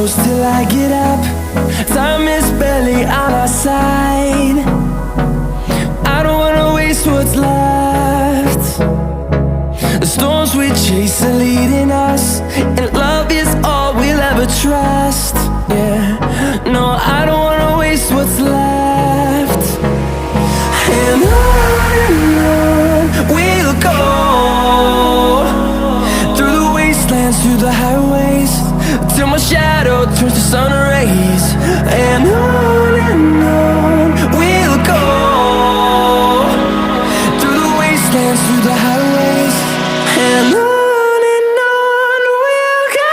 close till I get up. Time is barely on our side. I don't wanna waste what's left. The storms we chase are leading us, and love is all we'll ever trust. Yeah, no, I don't wanna waste what's left. And on we'll go, through the wastelands, through the highways, till my shadow turns to sun rays. And on we'll go, through the wastelands, through the highways, and on we'll go.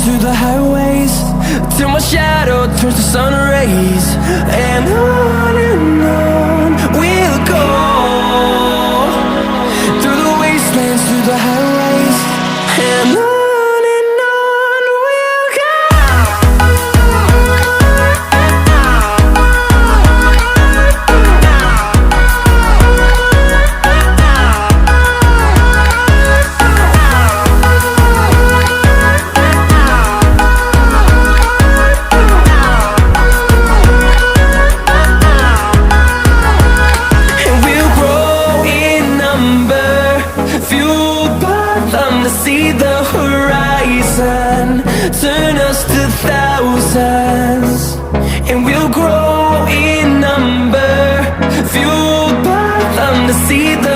Through the highways, till my shadow turns to sun rays. And on we'll go, through the wastelands, through the highways, and on we'll go. See the horizon, turn us to thousands, and we'll grow in number, fueled by them to see the